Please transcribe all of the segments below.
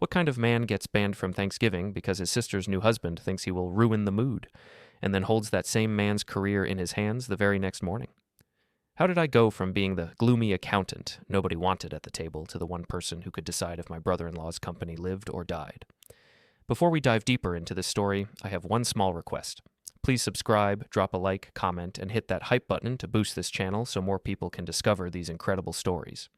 What kind of man gets banned from Thanksgiving because his sister's new husband thinks he will ruin the mood, and then holds that same man's career in his hands the very next morning? How did I go from being the gloomy accountant nobody wanted at the table to the one person who could decide if my brother-in-law's company lived or died? Before we dive deeper into this story, I have one small request. Please subscribe, drop a like, comment, and hit that hype button to boost this channel so more people can discover these incredible stories.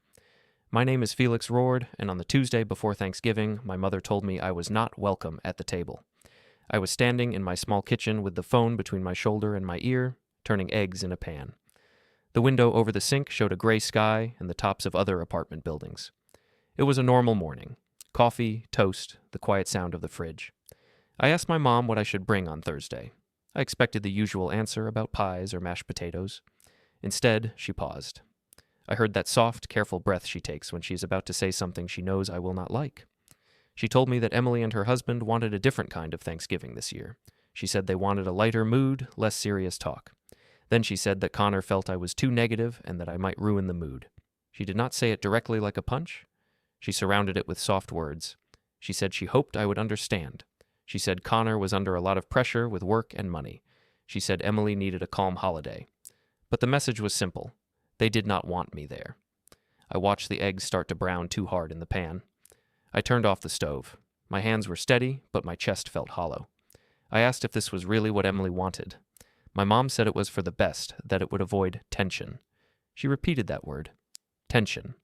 My name is Felix Rourde, and on the Tuesday before Thanksgiving, my mother told me I was not welcome at the table. I was standing in my small kitchen with the phone between my shoulder and my ear, turning eggs in a pan. The window over the sink showed a gray sky and the tops of other apartment buildings. It was a normal morning. Coffee, toast, the quiet sound of the fridge. I asked my mom what I should bring on Thursday. I expected the usual answer about pies or mashed potatoes. Instead, she paused. I heard that soft, careful breath she takes when she is about to say something she knows I will not like. She told me that Emily and her husband wanted a different kind of Thanksgiving this year. She said they wanted a lighter mood, less serious talk. Then she said that Connor felt I was too negative and that I might ruin the mood. She did not say it directly like a punch. She surrounded it with soft words. She said she hoped I would understand. She said Connor was under a lot of pressure with work and money. She said Emily needed a calm holiday. But the message was simple. They did not want me there. I watched the eggs start to brown too hard in the pan. I turned off the stove. My hands were steady, but my chest felt hollow. I asked if this was really what Emily wanted. My mom said it was for the best, that it would avoid tension. She repeated that word. Tension.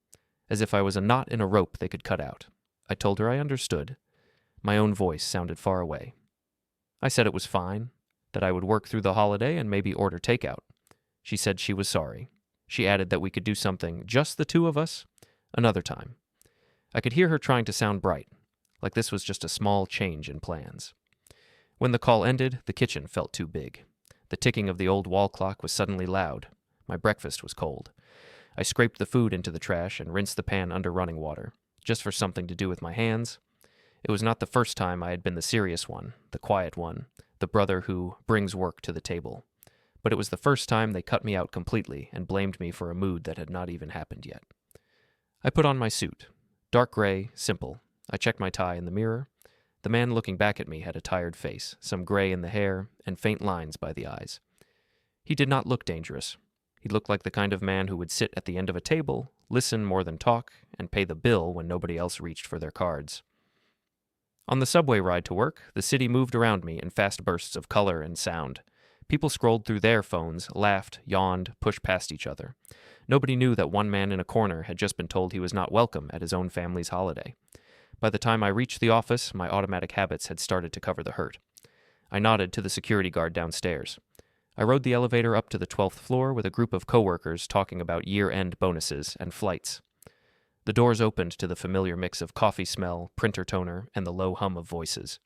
As if I was a knot in a rope they could cut out. I told her I understood. My own voice sounded far away. I said it was fine, that I would work through the holiday and maybe order takeout. She said she was sorry. She added that we could do something, just the two of us, another time. I could hear her trying to sound bright, like this was just a small change in plans. When the call ended, the kitchen felt too big. The ticking of the old wall clock was suddenly loud. My breakfast was cold. I scraped the food into the trash and rinsed the pan under running water, just for something to do with my hands. It was not the first time I had been the serious one, the quiet one, the brother who brings work to the table. But it was the first time they cut me out completely and blamed me for a mood that had not even happened yet. I put on my suit. Dark gray, simple. I checked my tie in the mirror. The man looking back at me had a tired face, some gray in the hair, and faint lines by the eyes. He did not look dangerous. He looked like the kind of man who would sit at the end of a table, listen more than talk, and pay the bill when nobody else reached for their cards. On the subway ride to work, the city moved around me in fast bursts of color and sound. People scrolled through their phones, laughed, yawned, pushed past each other. Nobody knew that one man in a corner had just been told he was not welcome at his own family's holiday. By the time I reached the office, my automatic habits had started to cover the hurt. I nodded to the security guard downstairs. I rode the elevator up to the 12th floor with a group of coworkers talking about year-end bonuses and flights. The doors opened to the familiar mix of coffee smell, printer toner, and the low hum of voices.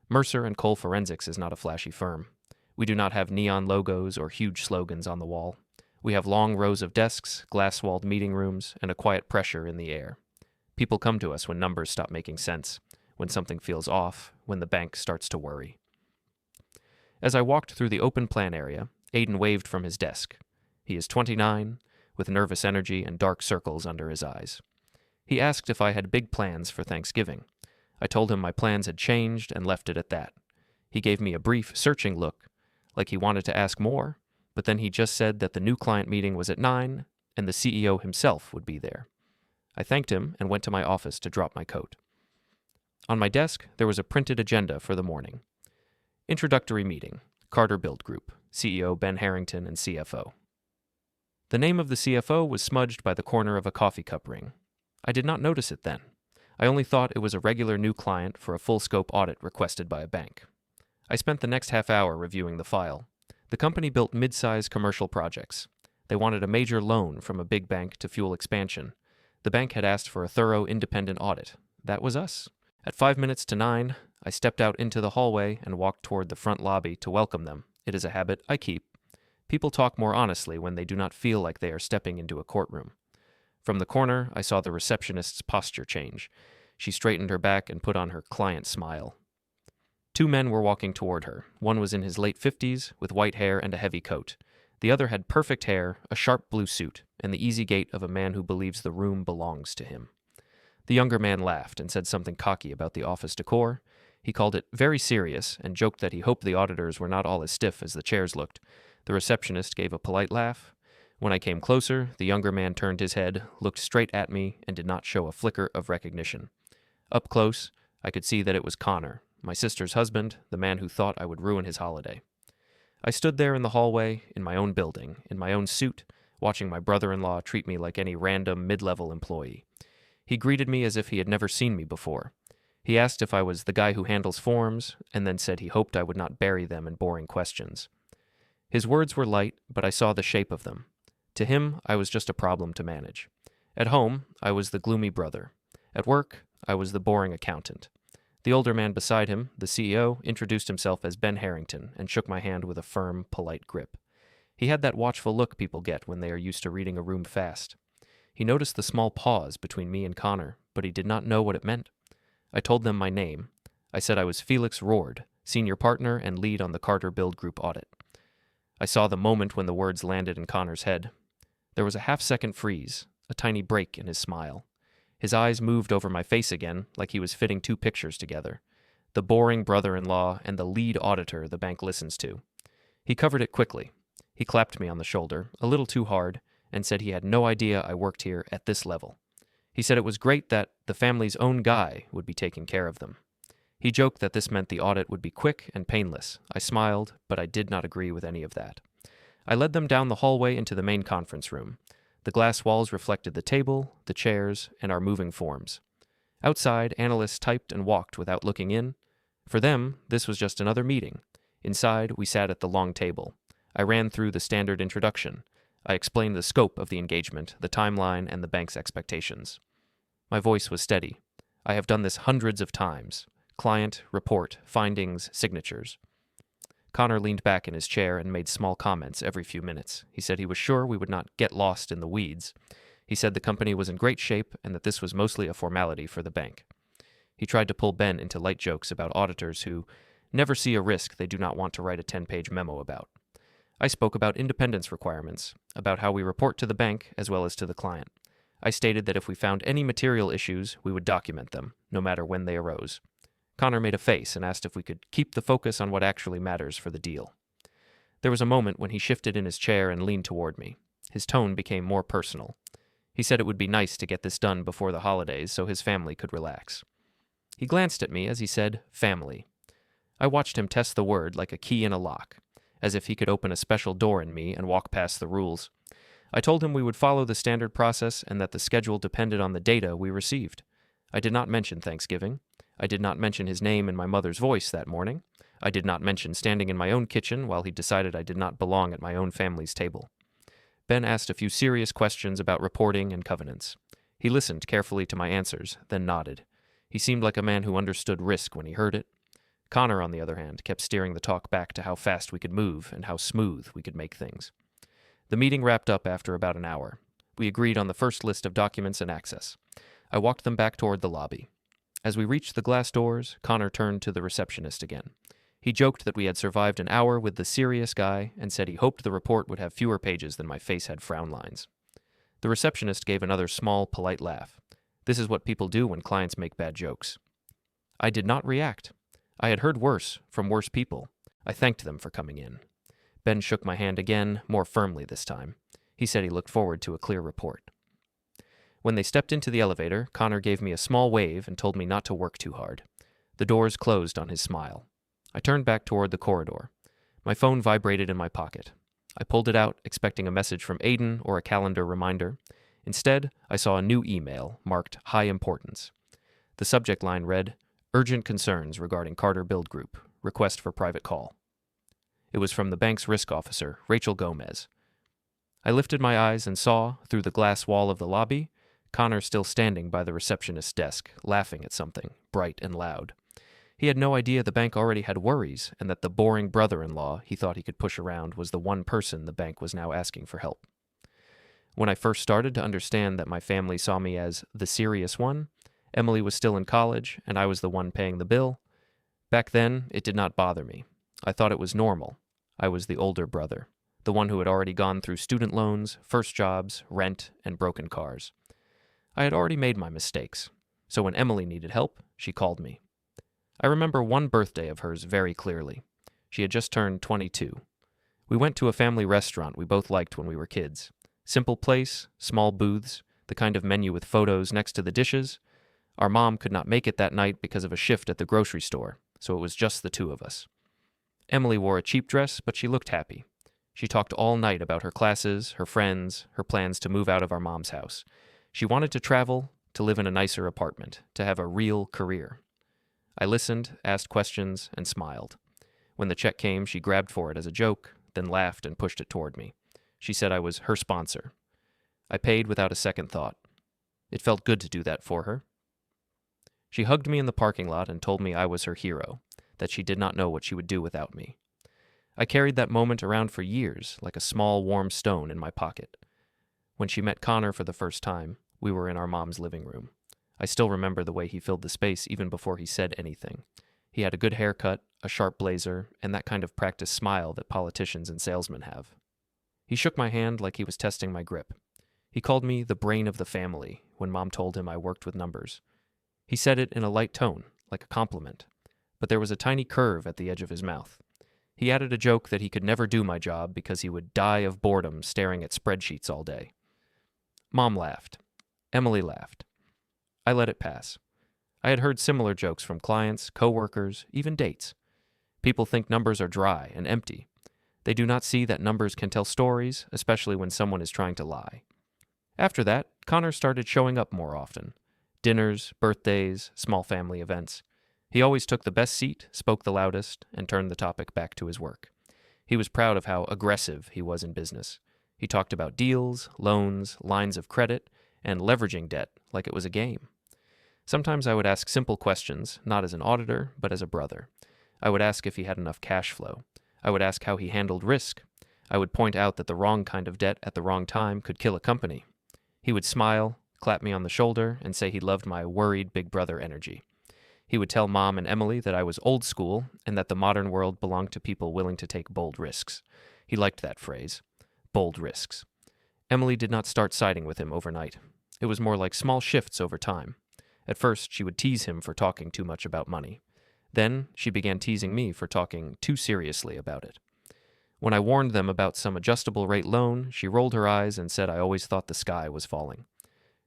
Mercer and Cole Forensics is not a flashy firm. We do not have neon logos or huge slogans on the wall. We have long rows of desks, glass-walled meeting rooms, and a quiet pressure in the air. People come to us when numbers stop making sense, when something feels off, when the bank starts to worry. As I walked through the open plan area, Aiden waved from his desk. He is 29, with nervous energy and dark circles under his eyes. He asked if I had big plans for Thanksgiving. I told him my plans had changed and left it at that. He gave me a brief, searching look, like he wanted to ask more, but then he just said that the new client meeting was at 9 and the CEO himself would be there. I thanked him and went to my office to drop my coat. On my desk, there was a printed agenda for the morning. Introductory meeting, Carter Build Group, CEO Ben Harrington and CFO. The name of the CFO was smudged by the corner of a coffee cup ring. I did not notice it then. I only thought it was a regular new client for a full-scope audit requested by a bank. I spent the next half hour reviewing the file. The company built mid-size commercial projects. They wanted a major loan from a big bank to fuel expansion. The bank had asked for a thorough, independent audit. That was us. At 5 minutes to 9, I stepped out into the hallway and walked toward the front lobby to welcome them. It is a habit I keep. People talk more honestly when they do not feel like they are stepping into a courtroom. From the corner, I saw the receptionist's posture change. She straightened her back and put on her client smile. 2 men were walking toward her. One was in his late 50s, with white hair and a heavy coat. The other had perfect hair, a sharp blue suit, and the easy gait of a man who believes the room belongs to him. The younger man laughed and said something cocky about the office decor. He called it very serious and joked that he hoped the auditors were not all as stiff as the chairs looked. The receptionist gave a polite laugh. When I came closer, the younger man turned his head, looked straight at me, and did not show a flicker of recognition. Up close, I could see that it was Connor, my sister's husband, the man who thought I would ruin his holiday. I stood there in the hallway, in my own building, in my own suit, watching my brother-in-law treat me like any random mid-level employee. He greeted me as if he had never seen me before. He asked if I was the guy who handles forms, and then said he hoped I would not bury them in boring questions. His words were light, but I saw the shape of them. To him, I was just a problem to manage. At home, I was the gloomy brother. At work, I was the boring accountant. The older man beside him, the CEO, introduced himself as Ben Harrington and shook my hand with a firm, polite grip. He had that watchful look people get when they are used to reading a room fast. He noticed the small pause between me and Connor, but he did not know what it meant. I told them my name. I said I was Felix Rourde, senior partner and lead on the Carter Build Group audit. I saw the moment when the words landed in Connor's head. There was a half-second freeze, a tiny break in his smile. His eyes moved over my face again, like he was fitting two pictures together. The boring brother-in-law and the lead auditor the bank listens to. He covered it quickly. He clapped me on the shoulder, a little too hard, and said he had no idea I worked here at this level. He said it was great that the family's own guy would be taking care of them. He joked that this meant the audit would be quick and painless. I smiled, but I did not agree with any of that. I led them down the hallway into the main conference room. The glass walls reflected the table, the chairs, and our moving forms. Outside, analysts typed and walked without looking in. For them, this was just another meeting. Inside, we sat at the long table. I ran through the standard introduction. I explained the scope of the engagement, the timeline, and the bank's expectations. My voice was steady. I have done this hundreds of times. Client, report, findings, signatures. Connor leaned back in his chair and made small comments every few minutes. He said he was sure we would not get lost in the weeds. He said the company was in great shape and that this was mostly a formality for the bank. He tried to pull Ben into light jokes about auditors who never see a risk they do not want to write a 10-page memo about. I spoke about independence requirements, about how we report to the bank as well as to the client. I stated that if we found any material issues, we would document them, no matter when they arose. Connor made a face and asked if we could keep the focus on what actually matters for the deal. There was a moment when he shifted in his chair and leaned toward me. His tone became more personal. He said it would be nice to get this done before the holidays so his family could relax. He glanced at me as he said, family. I watched him test the word like a key in a lock, as if he could open a special door in me and walk past the rules. I told him we would follow the standard process and that the schedule depended on the data we received. I did not mention Thanksgiving. I did not mention his name in my mother's voice that morning. I did not mention standing in my own kitchen while he decided I did not belong at my own family's table. Ben asked a few serious questions about reporting and covenants. He listened carefully to my answers, then nodded. He seemed like a man who understood risk when he heard it. Connor, on the other hand, kept steering the talk back to how fast we could move and how smooth we could make things. The meeting wrapped up after about an hour. We agreed on the first list of documents and access. I walked them back toward the lobby. As we reached the glass doors, Connor turned to the receptionist again. He joked that we had survived an hour with the serious guy and said he hoped the report would have fewer pages than my face had frown lines. The receptionist gave another small, polite laugh. This is what people do when clients make bad jokes. I did not react. I had heard worse from worse people. I thanked them for coming in. Ben shook my hand again, more firmly this time. He said he looked forward to a clear report. When they stepped into the elevator, Connor gave me a small wave and told me not to work too hard. The doors closed on his smile. I turned back toward the corridor. My phone vibrated in my pocket. I pulled it out, expecting a message from Aiden or a calendar reminder. Instead, I saw a new email marked High Importance. The subject line read, Urgent concerns regarding Carter Build Group. Request for private call. It was from the bank's risk officer, Rachel Gomez. I lifted my eyes and saw, through the glass wall of the lobby, Connor still standing by the receptionist's desk, laughing at something, bright and loud. He had no idea the bank already had worries and that the boring brother-in-law he thought he could push around was the one person the bank was now asking for help. When I first started to understand that my family saw me as the serious one, Emily was still in college and I was the one paying the bill. Back then, it did not bother me. I thought it was normal. I was the older brother, the one who had already gone through student loans, first jobs, rent, and broken cars. I had already made my mistakes. So when Emily needed help, she called me. I remember one birthday of hers very clearly. She had just turned 22. We went to a family restaurant we both liked when we were kids. Simple place, small booths, the kind of menu with photos next to the dishes. Our mom could not make it that night because of a shift at the grocery store, so it was just the two of us. Emily wore a cheap dress, but she looked happy. She talked all night about her classes, her friends, her plans to move out of our mom's house. She wanted to travel, to live in a nicer apartment, to have a real career. I listened, asked questions, and smiled. When the check came, she grabbed for it as a joke, then laughed and pushed it toward me. She said I was her sponsor. I paid without a second thought. It felt good to do that for her. She hugged me in the parking lot and told me I was her hero, that she did not know what she would do without me. I carried that moment around for years, like a small, warm stone in my pocket. When she met Connor for the first time, we were in our mom's living room. I still remember the way he filled the space even before he said anything. He had a good haircut, a sharp blazer, and that kind of practiced smile that politicians and salesmen have. He shook my hand like he was testing my grip. He called me the brain of the family when Mom told him I worked with numbers. He said it in a light tone, like a compliment, but there was a tiny curve at the edge of his mouth. He added a joke that he could never do my job because he would die of boredom staring at spreadsheets all day. Mom laughed. Emily laughed. I let it pass. I had heard similar jokes from clients, coworkers, even dates. People think numbers are dry and empty. They do not see that numbers can tell stories, especially when someone is trying to lie. After that, Connor started showing up more often. Dinners, birthdays, small family events. He always took the best seat, spoke the loudest, and turned the topic back to his work. He was proud of how aggressive he was in business. He talked about deals, loans, lines of credit, and leveraging debt like it was a game. Sometimes I would ask simple questions, not as an auditor, but as a brother. I would ask if he had enough cash flow. I would ask how he handled risk. I would point out that the wrong kind of debt at the wrong time could kill a company. He would smile, clap me on the shoulder, and say he loved my worried big brother energy. He would tell Mom and Emily that I was old school and that the modern world belonged to people willing to take bold risks. He liked that phrase, bold risks. Emily did not start siding with him overnight. It was more like small shifts over time. At first, she would tease him for talking too much about money. Then, she began teasing me for talking too seriously about it. When I warned them about some adjustable rate loan, she rolled her eyes and said I always thought the sky was falling.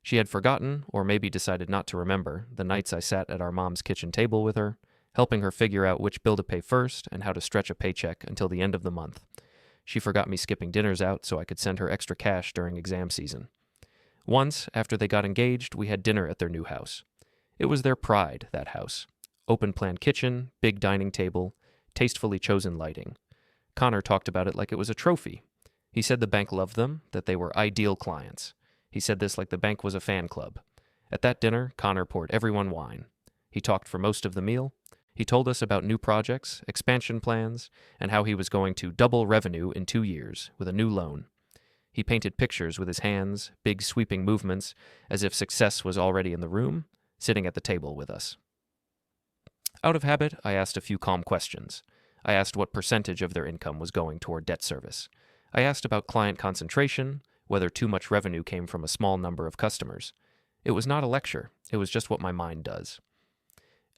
She had forgotten, or maybe decided not to remember, the nights I sat at our mom's kitchen table with her, helping her figure out which bill to pay first and how to stretch a paycheck until the end of the month. She forgot me skipping dinners out so I could send her extra cash during exam season. Once, after they got engaged, we had dinner at their new house. It was their pride, that house. Open-plan kitchen, big dining table, tastefully chosen lighting. Connor talked about it like it was a trophy. He said the bank loved them, that they were ideal clients. He said this like the bank was a fan club. At that dinner, Connor poured everyone wine. He talked for most of the meal. He told us about new projects, expansion plans, and how he was going to double revenue in 2 years with a new loan. He painted pictures with his hands, big sweeping movements, as if success was already in the room, sitting at the table with us. Out of habit, I asked a few calm questions. I asked what percentage of their income was going toward debt service. I asked about client concentration, whether too much revenue came from a small number of customers. It was not a lecture. It was just what my mind does.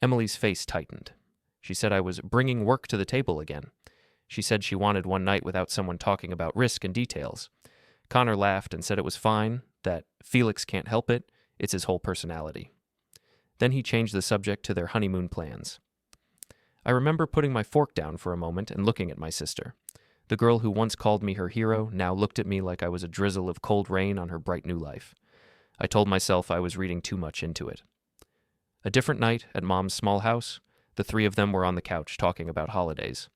Emily's face tightened. She said I was bringing work to the table again. She said she wanted one night without someone talking about risk and details. Connor laughed and said it was fine, that Felix can't help it, it's his whole personality. Then he changed the subject to their honeymoon plans. I remember putting my fork down for a moment and looking at my sister. The girl who once called me her hero now looked at me like I was a drizzle of cold rain on her bright new life. I told myself I was reading too much into it. A different night at Mom's small house, the three of them were on the couch talking about holidays.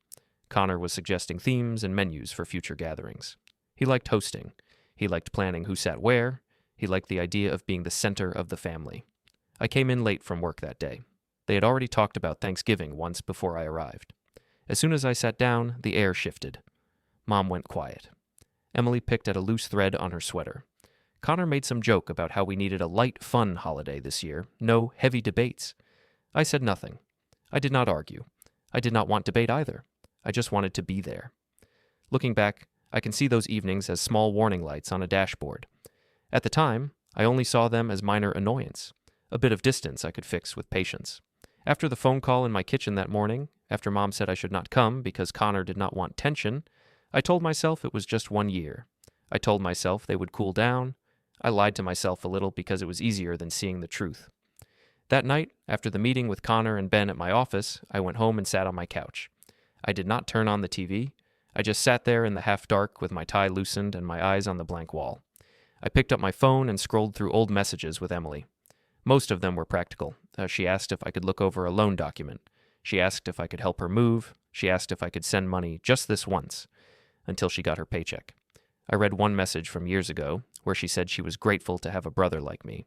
Connor was suggesting themes and menus for future gatherings. He liked hosting. He liked planning who sat where. He liked the idea of being the center of the family. I came in late from work that day. They had already talked about Thanksgiving once before I arrived. As soon as I sat down, the air shifted. Mom went quiet. Emily picked at a loose thread on her sweater. Connor made some joke about how we needed a light, fun holiday this year, no heavy debates. I said nothing. I did not argue. I did not want debate either. I just wanted to be there. Looking back, I can see those evenings as small warning lights on a dashboard. At the time, I only saw them as minor annoyance. A bit of distance I could fix with patience. After the phone call in my kitchen that morning, after Mom said I should not come because Connor did not want tension, I told myself it was just 1 year. I told myself they would cool down. I lied to myself a little because it was easier than seeing the truth. That night, after the meeting with Connor and Ben at my office, I went home and sat on my couch. I did not turn on the TV. I just sat there in the half-dark with my tie loosened and my eyes on the blank wall. I picked up my phone and scrolled through old messages with Emily. Most of them were practical. She asked if I could look over a loan document. She asked if I could help her move. She asked if I could send money just this once, until she got her paycheck. I read one message from years ago where she said she was grateful to have a brother like me.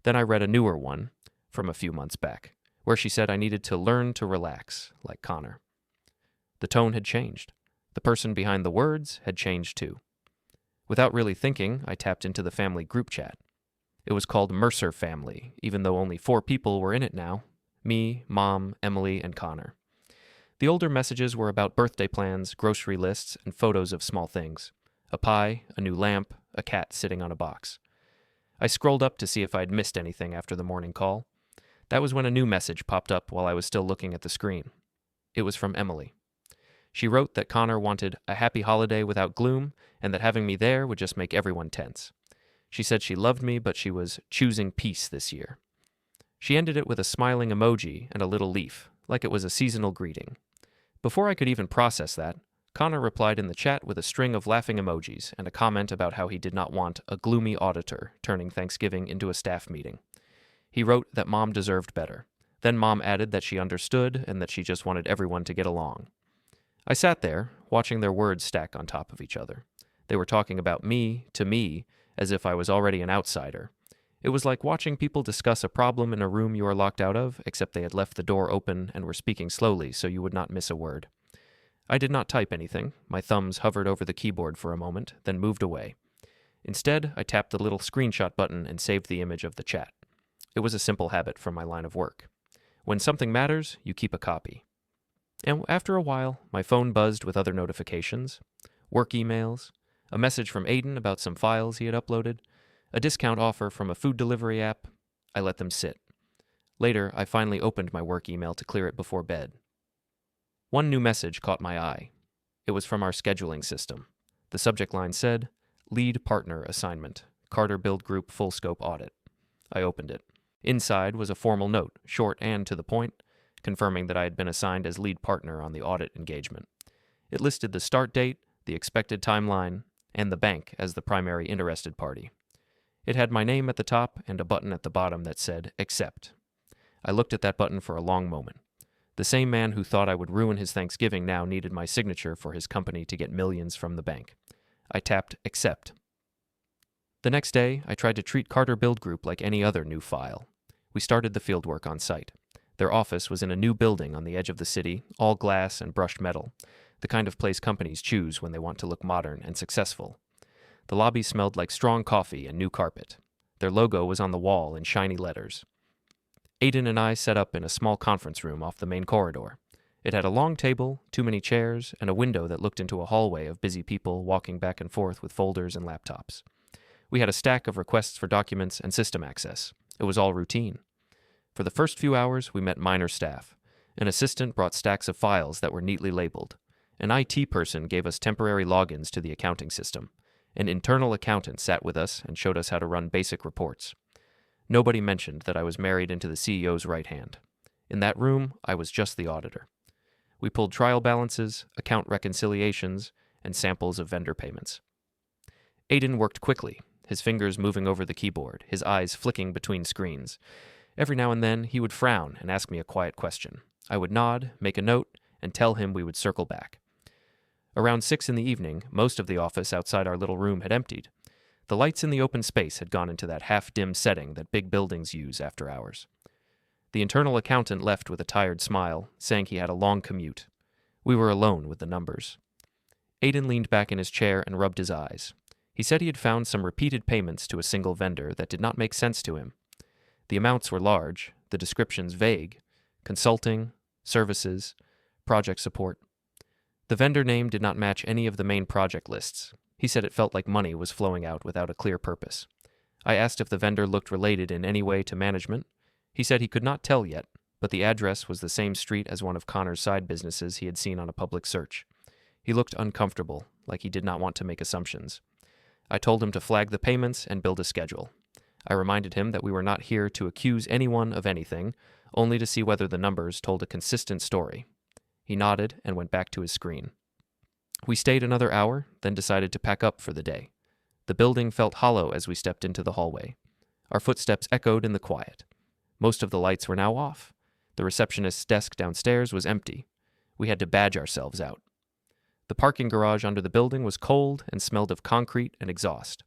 Then I read a newer one from a few months back, where she said I needed to learn to relax, like Connor. The tone had changed. The person behind the words had changed too. Without really thinking, I tapped into the family group chat. It was called Mercer Family, even though only 4 people were in it now: me, Mom, Emily, and Connor. The older messages were about birthday plans, grocery lists, and photos of small things. A pie, a new lamp, a cat sitting on a box. I scrolled up to see if I'd missed anything after the morning call. That was when a new message popped up while I was still looking at the screen. It was from Emily. She wrote that Connor wanted a happy holiday without gloom, and that having me there would just make everyone tense. She said she loved me, but she was choosing peace this year. She ended it with a smiling emoji and a little leaf, like it was a seasonal greeting. Before I could even process that, Connor replied in the chat with a string of laughing emojis and a comment about how he did not want a gloomy auditor turning Thanksgiving into a staff meeting. He wrote that Mom deserved better. Then Mom added that she understood and that she just wanted everyone to get along. I sat there, watching their words stack on top of each other. They were talking about me to me as if I was already an outsider. It was like watching people discuss a problem in a room you are locked out of, except they had left the door open and were speaking slowly so you would not miss a word. I did not type anything. My thumbs hovered over the keyboard for a moment, then moved away. Instead, I tapped the little screenshot button and saved the image of the chat. It was a simple habit from my line of work. When something matters, you keep a copy. And after a while, my phone buzzed with other notifications. Work emails, a message from Aiden about some files he had uploaded, a discount offer from a food delivery app. I let them sit. Later, I finally opened my work email to clear it before bed. One new message caught my eye. It was from our scheduling system. The subject line said, "Lead Partner Assignment, Carter Build Group Full Scope Audit." I opened it. Inside was a formal note, short and to the point, confirming that I had been assigned as lead partner on the audit engagement. It listed the start date, the expected timeline, and the bank as the primary interested party. It had my name at the top and a button at the bottom that said, "Accept." I looked at that button for a long moment. The same man who thought I would ruin his Thanksgiving now needed my signature for his company to get millions from the bank. I tapped Accept. The next day, I tried to treat Carter Build Group like any other new file. We started the fieldwork on site. Their office was in a new building on the edge of the city, all glass and brushed metal, the kind of place companies choose when they want to look modern and successful. The lobby smelled like strong coffee and new carpet. Their logo was on the wall in shiny letters. Aiden and I set up in a small conference room off the main corridor. It had a long table, too many chairs, and a window that looked into a hallway of busy people walking back and forth with folders and laptops. We had a stack of requests for documents and system access. It was all routine. For the first few hours, we met minor staff. An assistant brought stacks of files that were neatly labeled. An IT person gave us temporary logins to the accounting system. An internal accountant sat with us and showed us how to run basic reports. Nobody mentioned that I was married into the CEO's right hand. In that room, I was just the auditor. We pulled trial balances, account reconciliations, and samples of vendor payments. Aiden worked quickly, his fingers moving over the keyboard, his eyes flicking between screens. Every now and then, he would frown and ask me a quiet question. I would nod, make a note, and tell him we would circle back. Around 6 in the evening, most of the office outside our little room had emptied. The lights in the open space had gone into that half-dim setting that big buildings use after hours. The internal accountant left with a tired smile, saying he had a long commute. We were alone with the numbers. Aiden leaned back in his chair and rubbed his eyes. He said he had found some repeated payments to a single vendor that did not make sense to him. The amounts were large, the descriptions vague: consulting, services, project support. The vendor name did not match any of the main project lists. He said it felt like money was flowing out without a clear purpose. I asked if the vendor looked related in any way to management. He said he could not tell yet, but the address was the same street as one of Connor's side businesses he had seen on a public search. He looked uncomfortable, like he did not want to make assumptions. I told him to flag the payments and build a schedule. I reminded him that we were not here to accuse anyone of anything, only to see whether the numbers told a consistent story. He nodded and went back to his screen. We stayed another hour, then decided to pack up for the day. The building felt hollow as we stepped into the hallway. Our footsteps echoed in the quiet. Most of the lights were now off. The receptionist's desk downstairs was empty. We had to badge ourselves out. The parking garage under the building was cold and smelled of concrete and exhaust.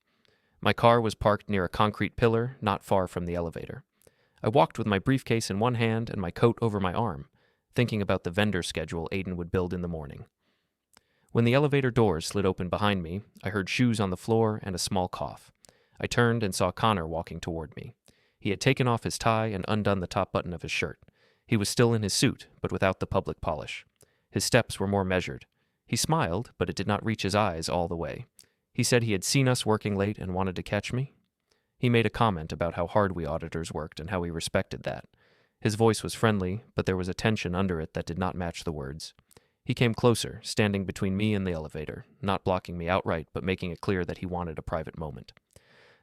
My car was parked near a concrete pillar not far from the elevator. I walked with my briefcase in one hand and my coat over my arm, thinking about the vendor schedule Aiden would build in the morning. When the elevator doors slid open behind me, I heard shoes on the floor and a small cough. I turned and saw Connor walking toward me. He had taken off his tie and undone the top button of his shirt. He was still in his suit, but without the public polish. His steps were more measured. He smiled, but it did not reach his eyes all the way. He said he had seen us working late and wanted to catch me. He made a comment about how hard we auditors worked and how we respected that. His voice was friendly, but there was a tension under it that did not match the words. He came closer, standing between me and the elevator, not blocking me outright, but making it clear that he wanted a private moment.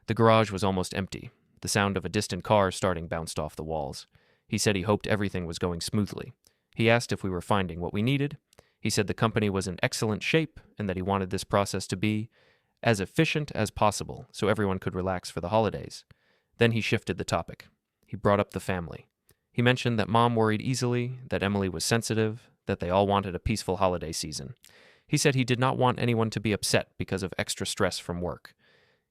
The garage was almost empty. The sound of a distant car starting bounced off the walls. He said he hoped everything was going smoothly. He asked if we were finding what we needed. He said the company was in excellent shape and that he wanted this process to be as efficient as possible so everyone could relax for the holidays. Then he shifted the topic. He brought up the family. He mentioned that Mom worried easily, that Emily was sensitive, that they all wanted a peaceful holiday season. He said he did not want anyone to be upset because of extra stress from work.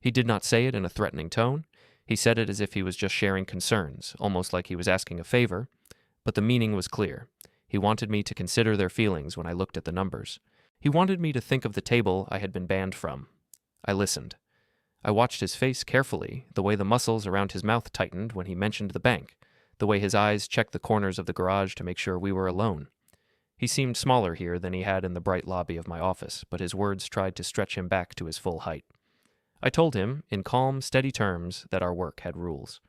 He did not say it in a threatening tone. He said it as if he was just sharing concerns, almost like he was asking a favor, but the meaning was clear. He wanted me to consider their feelings when I looked at the numbers. He wanted me to think of the table I had been banned from. I listened. I watched his face carefully, the way the muscles around his mouth tightened when he mentioned the bank, the way his eyes checked the corners of the garage to make sure we were alone. He seemed smaller here than he had in the bright lobby of my office, but his words tried to stretch him back to his full height. I told him, in calm, steady terms, that our work had rules.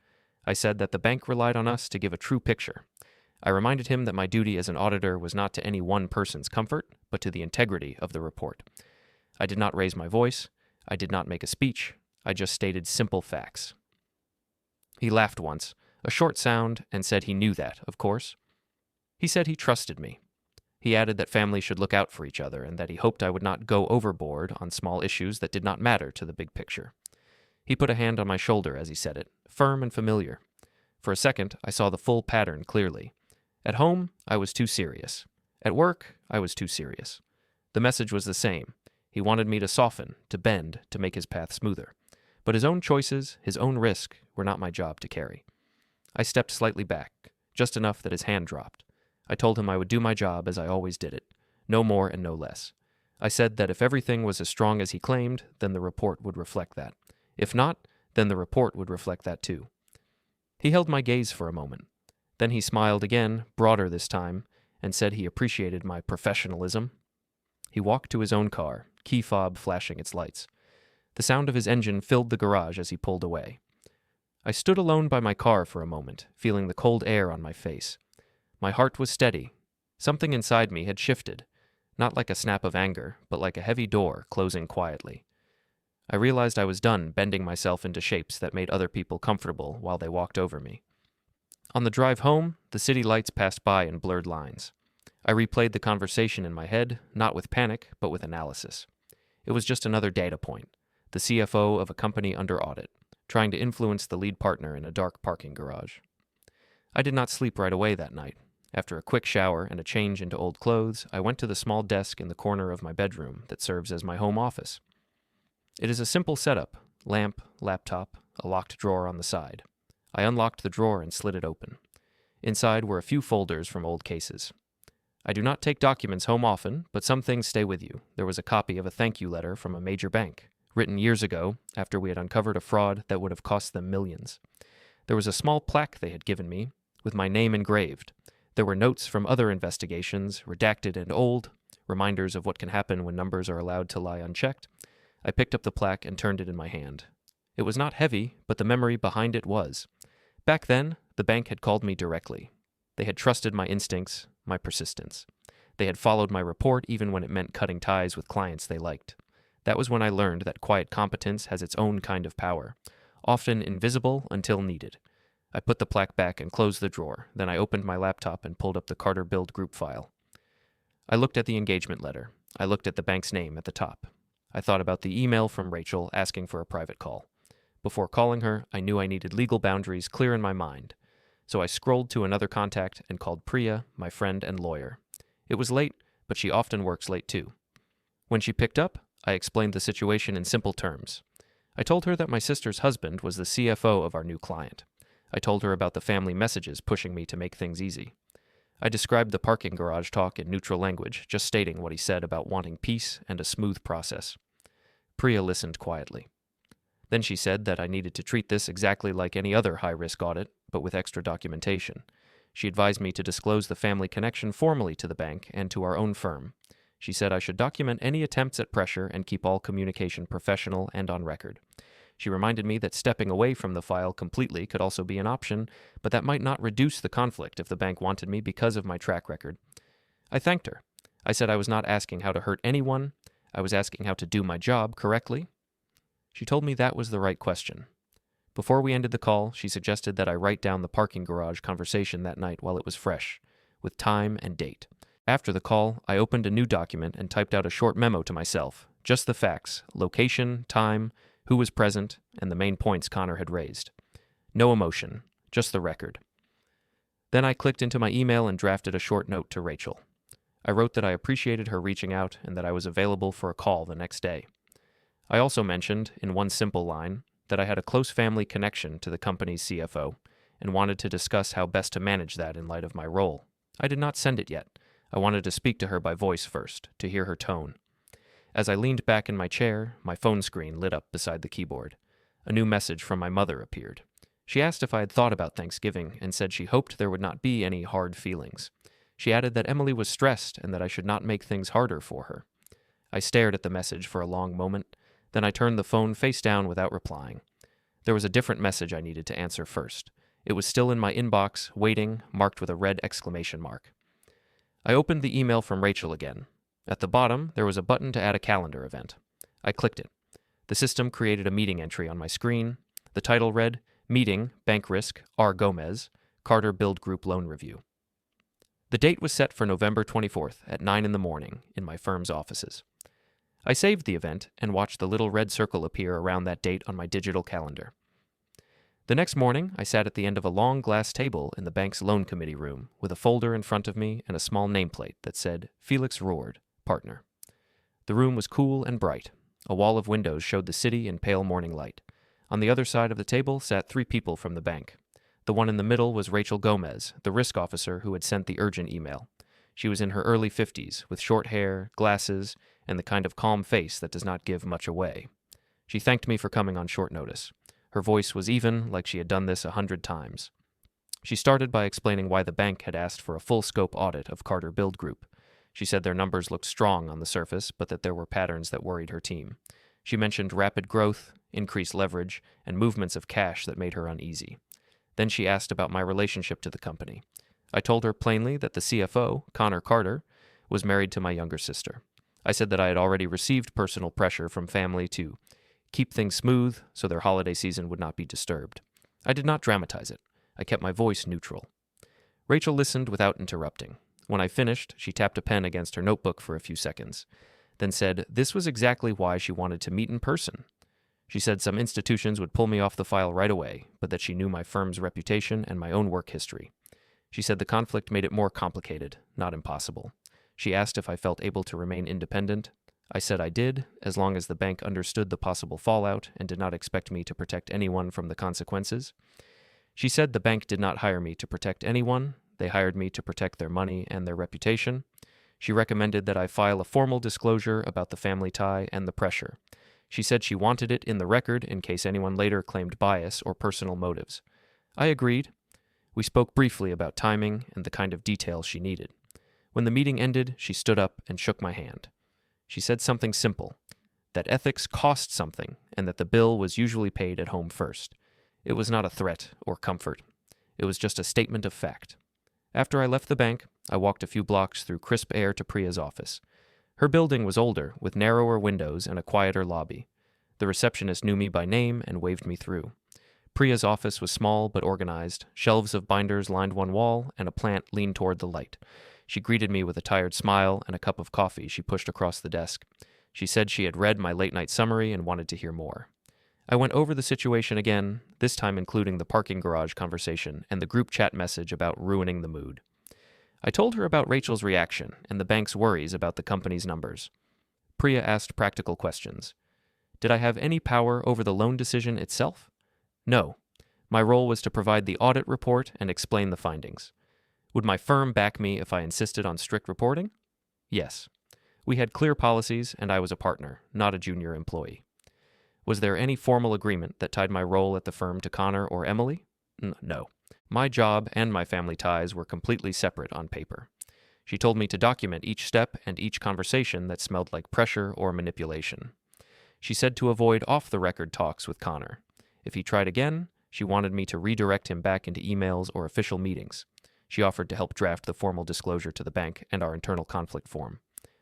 I said that the bank relied on us to give a true picture. I reminded him that my duty as an auditor was not to any one person's comfort, but to the integrity of the report. I did not raise my voice. I did not make a speech. I just stated simple facts. He laughed once, a short sound, and said he knew that, of course. He said he trusted me. He added that families should look out for each other and that he hoped I would not go overboard on small issues that did not matter to the big picture. He put a hand on my shoulder as he said it, firm and familiar. For a second, I saw the full pattern clearly. At home, I was too serious. At work, I was too serious. The message was the same. He wanted me to soften, to bend, to make his path smoother. But his own choices, his own risk, were not my job to carry. I stepped slightly back, just enough that his hand dropped. I told him I would do my job as I always did it, no more and no less. I said that if everything was as strong as he claimed, then the report would reflect that. If not, then the report would reflect that too. He held my gaze for a moment. Then he smiled again, broader this time, and said he appreciated my professionalism. He walked to his own car, key fob flashing its lights. The sound of his engine filled the garage as he pulled away. I stood alone by my car for a moment, feeling the cold air on my face. My heart was steady. Something inside me had shifted, not like a snap of anger, but like a heavy door closing quietly. I realized I was done bending myself into shapes that made other people comfortable while they walked over me. On the drive home, the city lights passed by in blurred lines. I replayed the conversation in my head, not with panic, but with analysis. It was just another data point, the CFO of a company under audit, trying to influence the lead partner in a dark parking garage. I did not sleep right away that night. After a quick shower and a change into old clothes, I went to the small desk in the corner of my bedroom that serves as my home office. It is a simple setup, lamp, laptop, a locked drawer on the side. I unlocked the drawer and slid it open. Inside were a few folders from old cases. I do not take documents home often, but some things stay with you. There was a copy of a thank you letter from a major bank, written years ago after we had uncovered a fraud that would have cost them millions. There was a small plaque they had given me, with my name engraved. There were notes from other investigations, redacted and old, reminders of what can happen when numbers are allowed to lie unchecked. I picked up the plaque and turned it in my hand. It was not heavy, but the memory behind it was. Back then, The bank had called me directly. They had trusted my instincts, my persistence. They had followed my report even when it meant cutting ties with clients they liked. That was when I learned that quiet competence has its own kind of power, often invisible until needed. I put the plaque back and closed the drawer. Then I opened my laptop and pulled up the Carter Build Group file. I looked at the engagement letter. I looked at the bank's name at the top. I thought about the email from Rachel asking for a private call. Before calling her, I knew I needed legal boundaries clear in my mind. So I scrolled to another contact and called Priya, my friend and lawyer. It was late, but she often works late too. When she picked up, I explained the situation in simple terms. I told her that my sister's husband was the CFO of our new client. I told her about the family messages pushing me to make things easy. I described the parking garage talk in neutral language, just stating what he said about wanting peace and a smooth process. Priya listened quietly. Then she said that I needed to treat this exactly like any other high-risk audit, but with extra documentation. She advised me to disclose the family connection formally to the bank and to our own firm. She said I should document any attempts at pressure and keep all communication professional and on record. She reminded me that stepping away from the file completely could also be an option, but that might not reduce the conflict if the bank wanted me because of my track record. I thanked her. I said I was not asking how to hurt anyone. I was asking how to do my job correctly. She told me that was the right question. Before we ended the call, she suggested that I write down the parking garage conversation that night while it was fresh, with time and date. After the call, I opened a new document and typed out a short memo to myself, just the facts, location, time, who was present, and the main points Connor had raised. No emotion, just the record. Then I clicked into my email and drafted a short note to Rachel. I wrote that I appreciated her reaching out and that I was available for a call the next day. I also mentioned, in one simple line, that I had a close family connection to the company's CFO and wanted to discuss how best to manage that in light of my role. I did not send it yet. I wanted to speak to her by voice first, to hear her tone. As I leaned back in my chair, my phone screen lit up beside the keyboard. A new message from my mother appeared. She asked if I had thought about Thanksgiving and said she hoped there would not be any hard feelings. She added that Emily was stressed and that I should not make things harder for her. I stared at the message for a long moment. Then I turned the phone face down without replying. There was a different message I needed to answer first. It was still in my inbox, waiting, marked with a red exclamation mark. I opened the email from Rachel again. At the bottom, there was a button to add a calendar event. I clicked it. The system created a meeting entry on my screen. The title read, Meeting, Bank Risk, R. Gomez, Carter Build Group Loan Review. The date was set for November 24th at 9 a.m. in my firm's offices. I saved the event and watched the little red circle appear around that date on my digital calendar. The next morning, I sat at the end of a long glass table in the bank's loan committee room with a folder in front of me and a small nameplate that said, Felix Rourde, Partner. The room was cool and bright. A wall of windows showed the city in pale morning light. On the other side of the table sat 3 people from the bank. The one in the middle was Rachel Gomez, the risk officer who had sent the urgent email. She was in her early 50s, with short hair, glasses, and the kind of calm face that does not give much away. She thanked me for coming on short notice. Her voice was even, like she had done this 100 times. She started by explaining why the bank had asked for a full-scope audit of Carter Build Group. She said their numbers looked strong on the surface, but that there were patterns that worried her team. She mentioned rapid growth, increased leverage, and movements of cash that made her uneasy. Then she asked about my relationship to the company. I told her plainly that the CFO, Connor Carter, was married to my younger sister. I said that I had already received personal pressure from family to keep things smooth so their holiday season would not be disturbed. I did not dramatize it. I kept my voice neutral. Rachel listened without interrupting. When I finished, she tapped a pen against her notebook for a few seconds, then said this was exactly why she wanted to meet in person. She said some institutions would pull me off the file right away, but that she knew my firm's reputation and my own work history. She said the conflict made it more complicated, not impossible. She asked if I felt able to remain independent. I said I did, as long as the bank understood the possible fallout and did not expect me to protect anyone from the consequences. She said the bank did not hire me to protect anyone. They hired me to protect their money and their reputation. She recommended that I file a formal disclosure about the family tie and the pressure. She said she wanted it in the record in case anyone later claimed bias or personal motives. I agreed. We spoke briefly about timing and the kind of detail she needed. When the meeting ended, she stood up and shook my hand. She said something simple, that ethics cost something and that the bill was usually paid at home first. It was not a threat or comfort. It was just a statement of fact. After I left the bank, I walked a few blocks through crisp air to Priya's office. Her building was older, with narrower windows and a quieter lobby. The receptionist knew me by name and waved me through. Priya's office was small but organized. Shelves of binders lined one wall, and a plant leaned toward the light. She greeted me with a tired smile and a cup of coffee she pushed across the desk. She said she had read my late-night summary and wanted to hear more. I went over the situation again, this time including the parking garage conversation and the group chat message about ruining the mood. I told her about Rachel's reaction and the bank's worries about the company's numbers. Priya asked practical questions. Did I have any power over the loan decision itself? No. My role was to provide the audit report and explain the findings. Would my firm back me if I insisted on strict reporting? Yes. We had clear policies, and I was a partner, not a junior employee. Was there any formal agreement that tied my role at the firm to Connor or Emily? No. My job and my family ties were completely separate on paper. She told me to document each step and each conversation that smelled like pressure or manipulation. She said to avoid off-the-record talks with Connor. If he tried again, she wanted me to redirect him back into emails or official meetings. She offered to help draft the formal disclosure to the bank and our internal conflict form.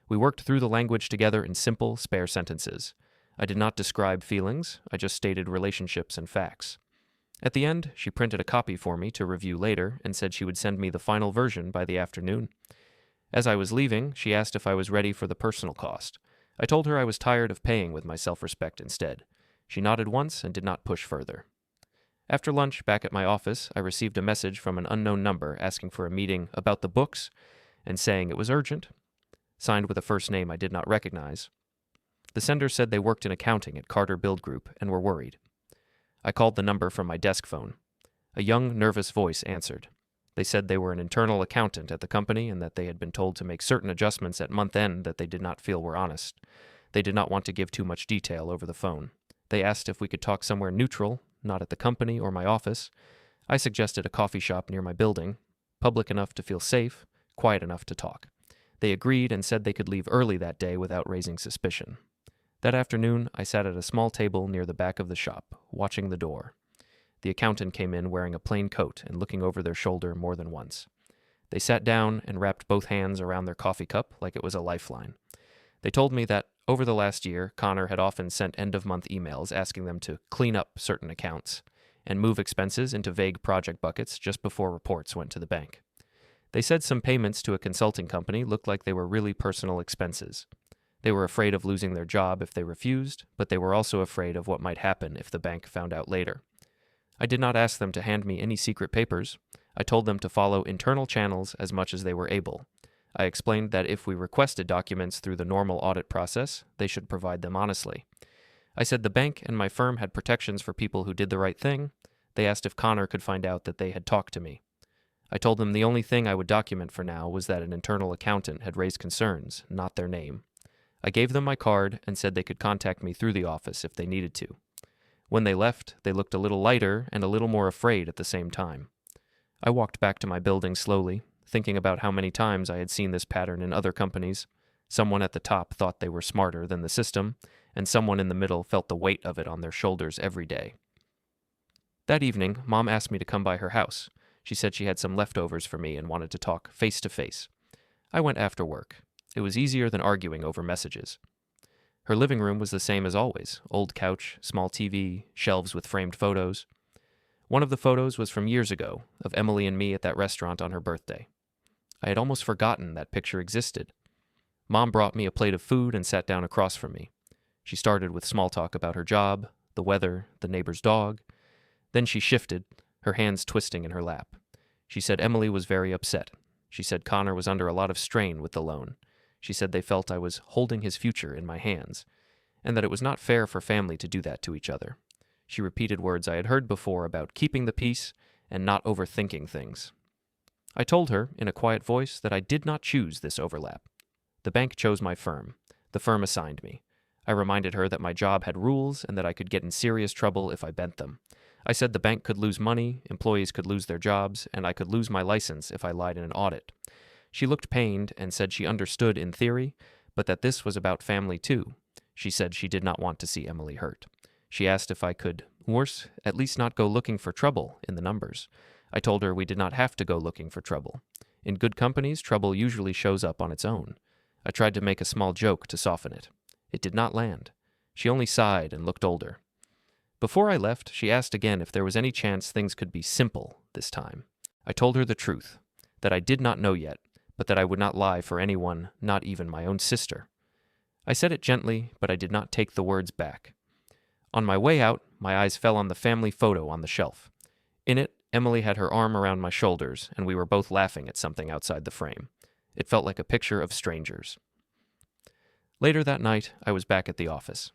We worked through the language together in simple, spare sentences. I did not describe feelings, I just stated relationships and facts. At the end, she printed a copy for me to review later and said she would send me the final version by the afternoon. As I was leaving, she asked if I was ready for the personal cost. I told her I was tired of paying with my self-respect instead. She nodded once and did not push further. After lunch, back at my office, I received a message from an unknown number asking for a meeting about the books and saying it was urgent, signed with a first name I did not recognize. The sender said they worked in accounting at Carter Build Group and were worried. I called the number from my desk phone. A young, nervous voice answered. They said they were an internal accountant at the company and that they had been told to make certain adjustments at month end that they did not feel were honest. They did not want to give too much detail over the phone. They asked if we could talk somewhere neutral, not at the company or my office. I suggested a coffee shop near my building, public enough to feel safe, quiet enough to talk. They agreed and said they could leave early that day without raising suspicion. That afternoon, I sat at a small table near the back of the shop, watching the door. The accountant came in wearing a plain coat and looking over their shoulder more than once. They sat down and wrapped both hands around their coffee cup like it was a lifeline. They told me that, over the last year, Connor had often sent end-of-month emails asking them to clean up certain accounts and move expenses into vague project buckets just before reports went to the bank. They said some payments to a consulting company looked like they were really personal expenses. They were afraid of losing their job if they refused, but they were also afraid of what might happen if the bank found out later. I did not ask them to hand me any secret papers. I told them to follow internal channels as much as they were able. I explained that if we requested documents through the normal audit process, they should provide them honestly. I said the bank and my firm had protections for people who did the right thing. They asked if Connor could find out that they had talked to me. I told them the only thing I would document for now was that an internal accountant had raised concerns, not their name. I gave them my card and said they could contact me through the office if they needed to. When they left, they looked a little lighter and a little more afraid at the same time. I walked back to my building slowly, thinking about how many times I had seen this pattern in other companies. Someone at the top thought they were smarter than the system, and someone in the middle felt the weight of it on their shoulders every day. That evening, Mom asked me to come by her house. She said she had some leftovers for me and wanted to talk face to face. I went after work. It was easier than arguing over messages. Her living room was the same as always. Old couch, small TV, shelves with framed photos. One of the photos was from years ago, of Emily and me at that restaurant on her birthday. I had almost forgotten that picture existed. Mom brought me a plate of food and sat down across from me. She started with small talk about her job, the weather, the neighbor's dog. Then she shifted, her hands twisting in her lap. She said Emily was very upset. She said Connor was under a lot of strain with the loan. She said they felt I was holding his future in my hands, and that it was not fair for family to do that to each other. She repeated words I had heard before about keeping the peace and not overthinking things. I told her, in a quiet voice, that I did not choose this overlap. The bank chose my firm. The firm assigned me. I reminded her that my job had rules and that I could get in serious trouble if I bent them. I said the bank could lose money, employees could lose their jobs, and I could lose my license if I lied in an audit. She looked pained and said she understood in theory, but that this was about family too. She said she did not want to see Emily hurt. She asked if I could, worse, at least not go looking for trouble in the numbers. I told her we did not have to go looking for trouble. In good companies, trouble usually shows up on its own. I tried to make a small joke to soften it. It did not land. She only sighed and looked older. Before I left, she asked again if there was any chance things could be simple this time. I told her the truth, that I did not know yet, but that I would not lie for anyone, not even my own sister. I said it gently, but I did not take the words back. On my way out, my eyes fell on the family photo on the shelf. In it, Emily had her arm around my shoulders, and we were both laughing at something outside the frame. It felt like a picture of strangers. Later that night, I was back at the office.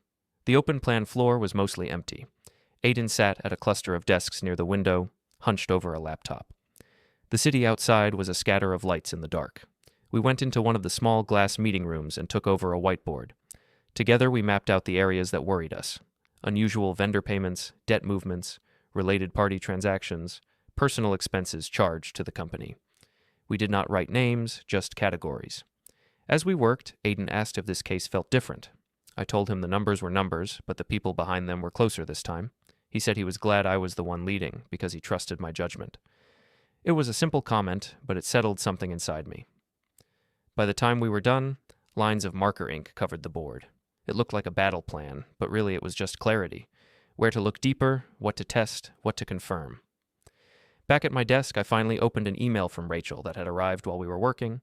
The open-plan floor was mostly empty. Aiden sat at a cluster of desks near the window, hunched over a laptop. The city outside was a scatter of lights in the dark. We went into one of the small glass meeting rooms and took over a whiteboard. Together, we mapped out the areas that worried us: unusual vendor payments, debt movements, related party transactions, personal expenses charged to the company. We did not write names, just categories. As we worked, Aiden asked if this case felt different. I told him the numbers were numbers, but the people behind them were closer this time. He said he was glad I was the one leading, because he trusted my judgment. It was a simple comment, but it settled something inside me. By the time we were done, lines of marker ink covered the board. It looked like a battle plan, but really it was just clarity. Where to look deeper, what to test, what to confirm. Back at my desk, I finally opened an email from Rachel that had arrived while we were working.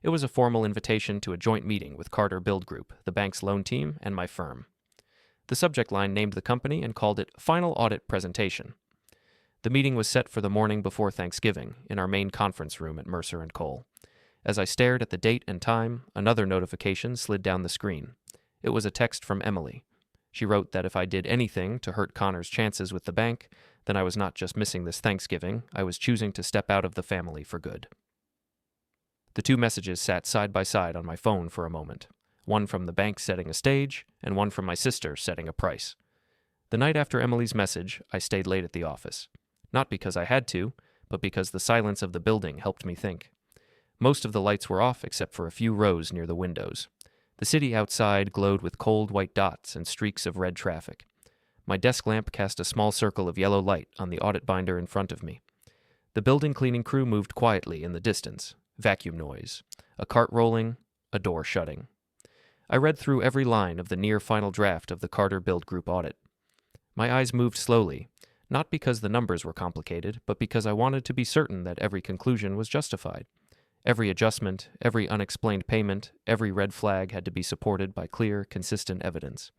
It was a formal invitation to a joint meeting with Carter Build Group, the bank's loan team, and my firm. The subject line named the company and called it Final Audit Presentation. The meeting was set for the morning before Thanksgiving in our main conference room at Mercer & Cole. As I stared at the date and time, another notification slid down the screen. It was a text from Emily. She wrote that if I did anything to hurt Connor's chances with the bank, then I was not just missing this Thanksgiving, I was choosing to step out of the family for good. The two messages sat side by side on my phone for a moment, one from the bank setting a stage, and one from my sister setting a price. The night after Emily's message, I stayed late at the office. Not because I had to, but because the silence of the building helped me think. Most of the lights were off except for a few rows near the windows. The city outside glowed with cold white dots and streaks of red traffic. My desk lamp cast a small circle of yellow light on the audit binder in front of me. The building cleaning crew moved quietly in the distance. Vacuum noise. A cart rolling, a door shutting. I read through every line of the near-final draft of the Carter Build Group audit. My eyes moved slowly, not because the numbers were complicated, but because I wanted to be certain that every conclusion was justified. Every adjustment, every unexplained payment, every red flag had to be supported by clear, consistent evidence.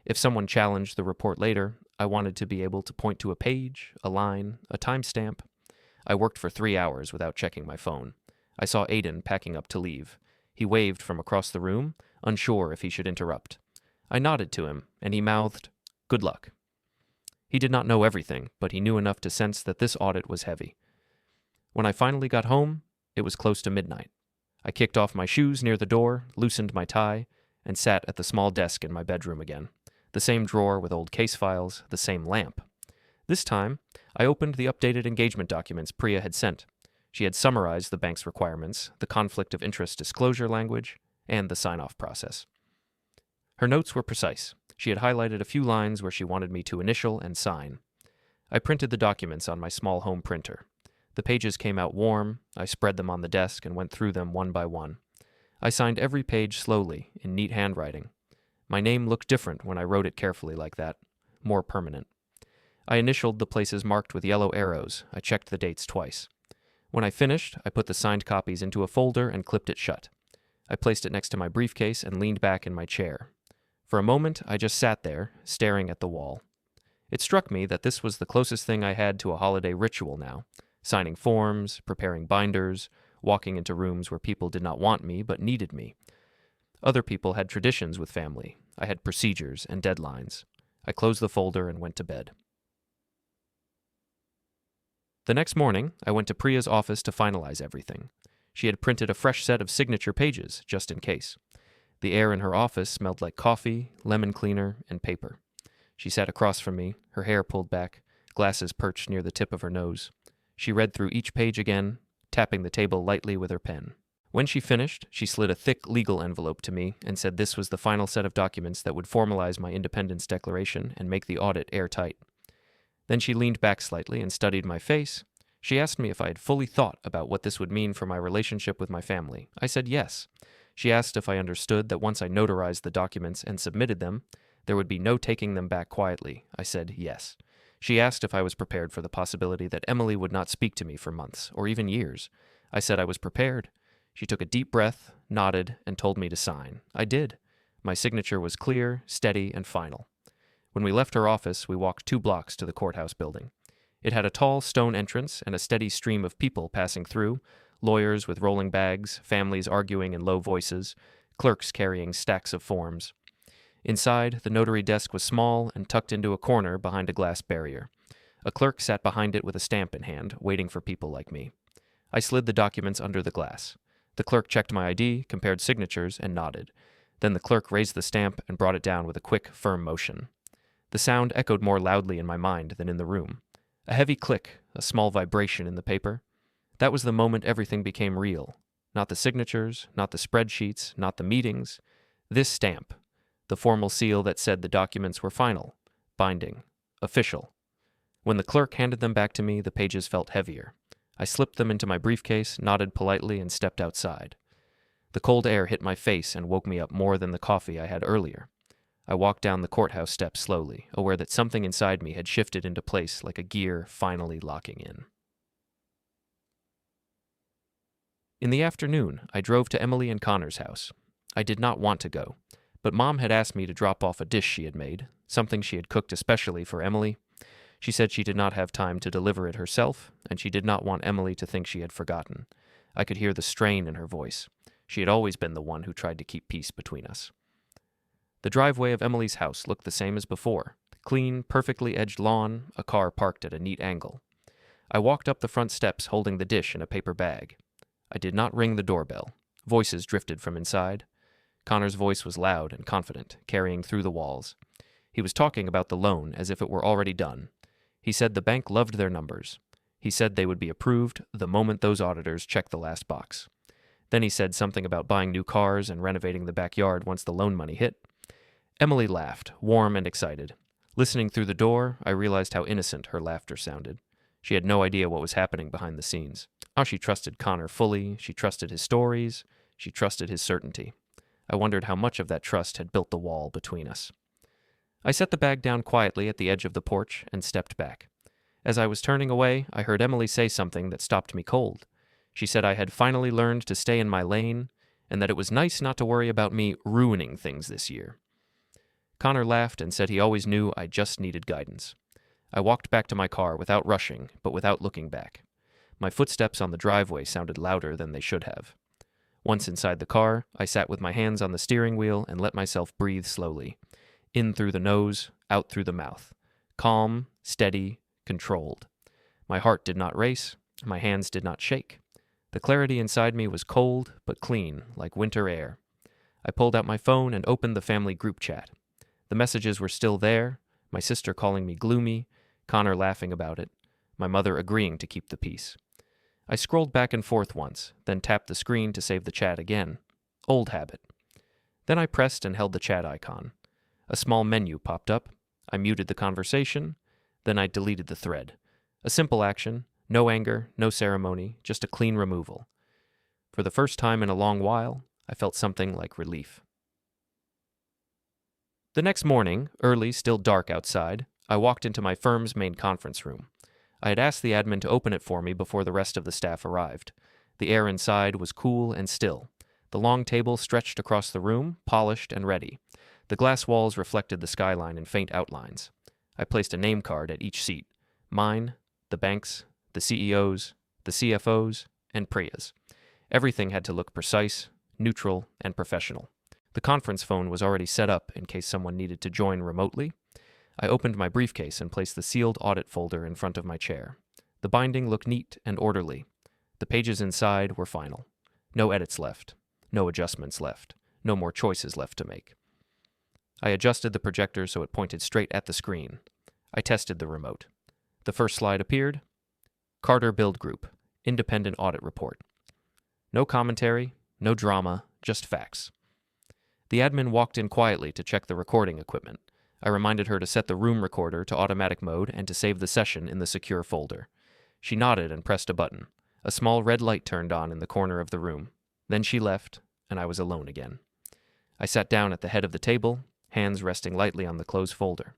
If someone challenged the report later, I wanted to be able to point to a page, a line, a timestamp. I worked for 3 hours without checking my phone. I saw Aiden packing up to leave. He waved from across the room, unsure if he should interrupt. I nodded to him, and he mouthed, "Good luck." He did not know everything, but he knew enough to sense that this audit was heavy. When I finally got home, it was close to midnight. I kicked off my shoes near the door, loosened my tie, and sat at the small desk in my bedroom again. The same drawer with old case files, the same lamp. This time, I opened the updated engagement documents Priya had sent. She had summarized the bank's requirements, the conflict of interest disclosure language, and the sign-off process. Her notes were precise. She had highlighted a few lines where she wanted me to initial and sign. I printed the documents on my small home printer. The pages came out warm. I spread them on the desk and went through them one by one. I signed every page slowly, in neat handwriting. My name looked different when I wrote it carefully like that, more permanent. I initialed the places marked with yellow arrows. I checked the dates twice. When I finished, I put the signed copies into a folder and clipped it shut. I placed it next to my briefcase and leaned back in my chair. For a moment, I just sat there, staring at the wall. It struck me that this was the closest thing I had to a holiday ritual now. Signing forms, preparing binders, walking into rooms where people did not want me but needed me. Other people had traditions with family. I had procedures and deadlines. I closed the folder and went to bed. The next morning, I went to Priya's office to finalize everything. She had printed a fresh set of signature pages, just in case. The air in her office smelled like coffee, lemon cleaner, and paper. She sat across from me, her hair pulled back, glasses perched near the tip of her nose. She read through each page again, tapping the table lightly with her pen. When she finished, she slid a thick legal envelope to me and said this was the final set of documents that would formalize my independence declaration and make the audit airtight. Then she leaned back slightly and studied my face. She asked me if I had fully thought about what this would mean for my relationship with my family. I said yes. She asked if I understood that once I notarized the documents and submitted them, there would be no taking them back quietly. I said yes. She asked if I was prepared for the possibility that Emily would not speak to me for months, or even years. I said I was prepared. She took a deep breath, nodded, and told me to sign. I did. My signature was clear, steady, and final. When we left her office, we walked 2 blocks to the courthouse building. It had a tall stone entrance and a steady stream of people passing through, lawyers with rolling bags, families arguing in low voices, clerks carrying stacks of forms. Inside, the notary desk was small and tucked into a corner behind a glass barrier. A clerk sat behind it with a stamp in hand, waiting for people like me. I slid the documents under the glass. The clerk checked my ID, compared signatures, and nodded. Then the clerk raised the stamp and brought it down with a quick, firm motion. The sound echoed more loudly in my mind than in the room. A heavy click, a small vibration in the paper. That was the moment everything became real. Not the signatures, not the spreadsheets, not the meetings. This stamp, the formal seal that said the documents were final, binding, official. When the clerk handed them back to me, the pages felt heavier. I slipped them into my briefcase, nodded politely, and stepped outside. The cold air hit my face and woke me up more than the coffee I had earlier. I walked down the courthouse steps slowly, aware that something inside me had shifted into place like a gear finally locking in. In the afternoon, I drove to Emily and Connor's house. I did not want to go, but Mom had asked me to drop off a dish she had made, something she had cooked especially for Emily. She said she did not have time to deliver it herself, and she did not want Emily to think she had forgotten. I could hear the strain in her voice. She had always been the one who tried to keep peace between us. The driveway of Emily's house looked the same as before. Clean, perfectly edged lawn, a car parked at a neat angle. I walked up the front steps holding the dish in a paper bag. I did not ring the doorbell. Voices drifted from inside. Connor's voice was loud and confident, carrying through the walls. He was talking about the loan as if it were already done. He said the bank loved their numbers. He said they would be approved the moment those auditors checked the last box. Then he said something about buying new cars and renovating the backyard once the loan money hit. Emily laughed, warm and excited. Listening through the door, I realized how innocent her laughter sounded. She had no idea what was happening behind the scenes. How she trusted Connor fully, she trusted his stories, she trusted his certainty. I wondered how much of that trust had built the wall between us. I set the bag down quietly at the edge of the porch and stepped back. As I was turning away, I heard Emily say something that stopped me cold. She said I had finally learned to stay in my lane, and that it was nice not to worry about me ruining things this year. Connor laughed and said he always knew I just needed guidance. I walked back to my car without rushing, but without looking back. My footsteps on the driveway sounded louder than they should have. Once inside the car, I sat with my hands on the steering wheel and let myself breathe slowly. In through the nose, out through the mouth. Calm, steady, controlled. My heart did not race, my hands did not shake. The clarity inside me was cold, but clean, like winter air. I pulled out my phone and opened the family group chat. The messages were still there, my sister calling me gloomy, Connor laughing about it, my mother agreeing to keep the peace. I scrolled back and forth once, then tapped the screen to save the chat again. Old habit. Then I pressed and held the chat icon. A small menu popped up. I muted the conversation. Then I deleted the thread. A simple action, no anger, no ceremony, just a clean removal. For the first time in a long while, I felt something like relief. The next morning, early, still dark outside, I walked into my firm's main conference room. I had asked the admin to open it for me before the rest of the staff arrived. The air inside was cool and still. The long table stretched across the room, polished and ready. The glass walls reflected the skyline in faint outlines. I placed a name card at each seat. Mine, the bank's, the CEO's, the CFO's, and Priya's. Everything had to look precise, neutral, and professional. The conference phone was already set up in case someone needed to join remotely. I opened my briefcase and placed the sealed audit folder in front of my chair. The binding looked neat and orderly. The pages inside were final. No edits left. No adjustments left. No more choices left to make. I adjusted the projector so it pointed straight at the screen. I tested the remote. The first slide appeared. Carter Build Group, Independent Audit Report. No commentary, no drama, just facts. The admin walked in quietly to check the recording equipment. I reminded her to set the room recorder to automatic mode and to save the session in the secure folder. She nodded and pressed a button. A small red light turned on in the corner of the room. Then she left, and I was alone again. I sat down at the head of the table, hands resting lightly on the closed folder.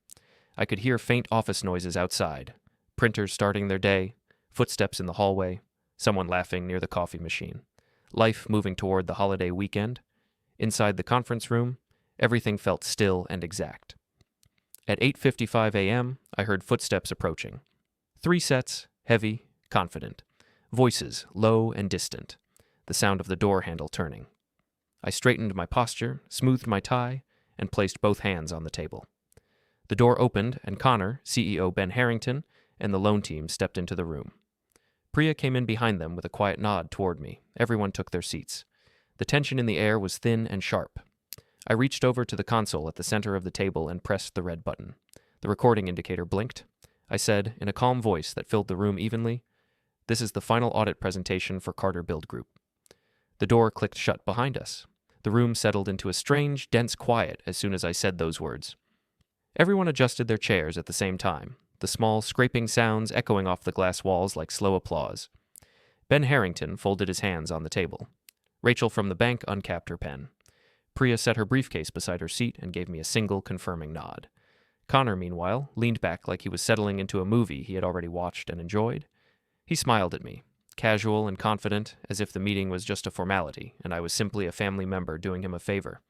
I could hear faint office noises outside, printers starting their day, footsteps in the hallway, someone laughing near the coffee machine. Life moving toward the holiday weekend. Inside the conference room, everything felt still and exact. At 8:55 a.m., I heard footsteps approaching. 3 sets, heavy, confident. Voices, low and distant. The sound of the door handle turning. I straightened my posture, smoothed my tie, and placed both hands on the table. The door opened, and Connor, CEO Ben Harrington, and the loan team stepped into the room. Priya came in behind them with a quiet nod toward me. Everyone took their seats. The tension in the air was thin and sharp. I reached over to the console at the center of the table and pressed the red button. The recording indicator blinked. I said, in a calm voice that filled the room evenly, "This is the final audit presentation for Carter Build Group." The door clicked shut behind us. The room settled into a strange, dense quiet as soon as I said those words. Everyone adjusted their chairs at the same time, the small scraping sounds echoing off the glass walls like slow applause. Ben Harrington folded his hands on the table. Rachel from the bank uncapped her pen. Priya set her briefcase beside her seat and gave me a single confirming nod. Connor, meanwhile, leaned back like he was settling into a movie he had already watched and enjoyed. He smiled at me, casual and confident, as if the meeting was just a formality and I was simply a family member doing him a favor.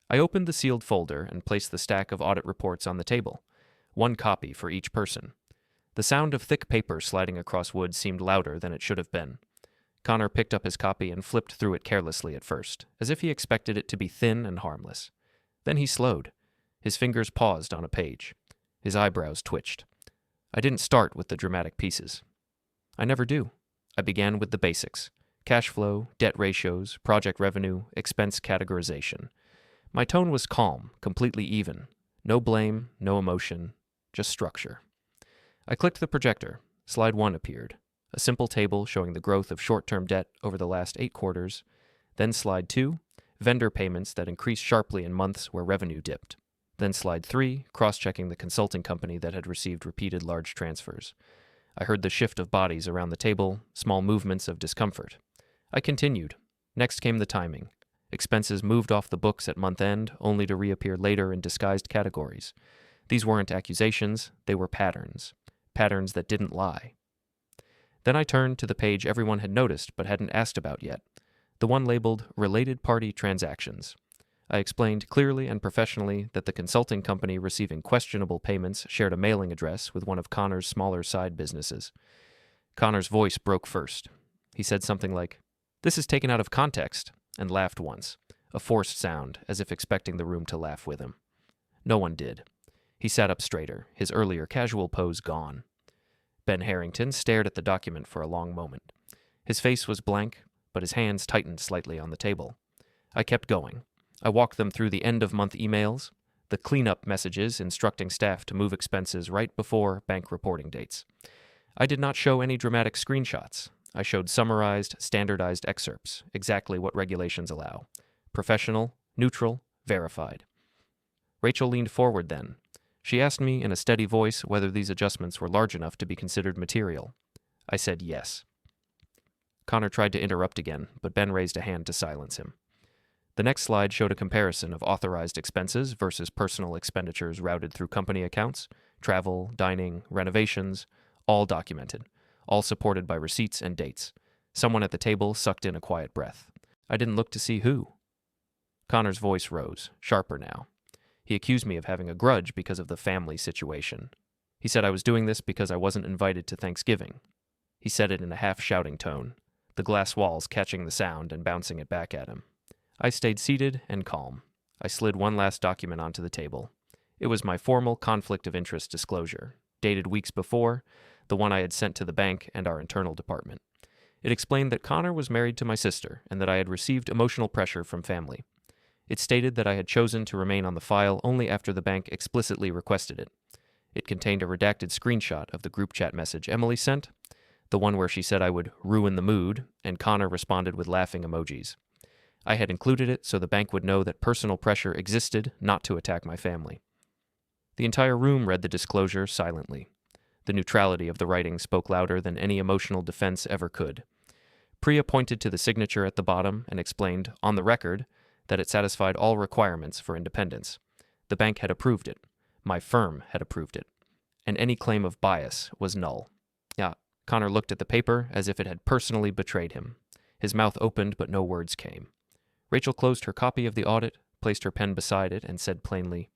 I opened the sealed folder and placed the stack of audit reports on the table, 1 copy for each person. The sound of thick paper sliding across wood seemed louder than it should have been. Connor picked up his copy and flipped through it carelessly at first, as if he expected it to be thin and harmless. Then he slowed. His fingers paused on a page. His eyebrows twitched. I didn't start with the dramatic pieces. I never do. I began with the basics: cash flow, debt ratios, project revenue, expense categorization. My tone was calm, completely even. No blame, no emotion, just structure. I clicked the projector. Slide 1 appeared. A simple table showing the growth of short-term debt over the last 8 quarters. Then slide 2, vendor payments that increased sharply in months where revenue dipped. Then slide 3, cross-checking the consulting company that had received repeated large transfers. I heard the shift of bodies around the table, small movements of discomfort. I continued. Next came the timing. Expenses moved off the books at month end, only to reappear later in disguised categories. These weren't accusations, they were patterns. Patterns that didn't lie. Then I turned to the page everyone had noticed but hadn't asked about yet, the one labeled Related Party Transactions. I explained clearly and professionally that the consulting company receiving questionable payments shared a mailing address with one of Connor's smaller side businesses. Connor's voice broke first. He said something like, "This is taken out of context," and laughed once, a forced sound, as if expecting the room to laugh with him. No one did. He sat up straighter, his earlier casual pose gone. Ben Harrington stared at the document for a long moment. His face was blank, but his hands tightened slightly on the table. I kept going. I walked them through the end-of-month emails, the cleanup messages instructing staff to move expenses right before bank reporting dates. I did not show any dramatic screenshots. I showed summarized, standardized excerpts, exactly what regulations allow. Professional, neutral, verified. Rachel leaned forward then. She asked me in a steady voice whether these adjustments were large enough to be considered material. I said yes. Connor tried to interrupt again, but Ben raised a hand to silence him. The next slide showed a comparison of authorized expenses versus personal expenditures routed through company accounts, travel, dining, renovations, all documented, all supported by receipts and dates. Someone at the table sucked in a quiet breath. I didn't look to see who. Connor's voice rose, sharper now. He accused me of having a grudge because of the family situation. He said I was doing this because I wasn't invited to Thanksgiving. He said it in a half-shouting tone, the glass walls catching the sound and bouncing it back at him. I stayed seated and calm. I slid one last document onto the table. It was my formal conflict of interest disclosure, dated weeks before, the one I had sent to the bank and our internal department. It explained that Connor was married to my sister and that I had received emotional pressure from family. It stated that I had chosen to remain on the file only after the bank explicitly requested it. It contained a redacted screenshot of the group chat message Emily sent, the one where she said I would ruin the mood, and Connor responded with laughing emojis. I had included it so the bank would know that personal pressure existed not to attack my family. The entire room read the disclosure silently. The neutrality of the writing spoke louder than any emotional defense ever could. Priya pointed to the signature at the bottom and explained, on the record, that it satisfied all requirements for independence. The bank had approved it. My firm had approved it. And any claim of bias was null. Yeah, Connor looked at the paper as if it had personally betrayed him. His mouth opened, but no words came. Rachel closed her copy of the audit, placed her pen beside it, and said plainly,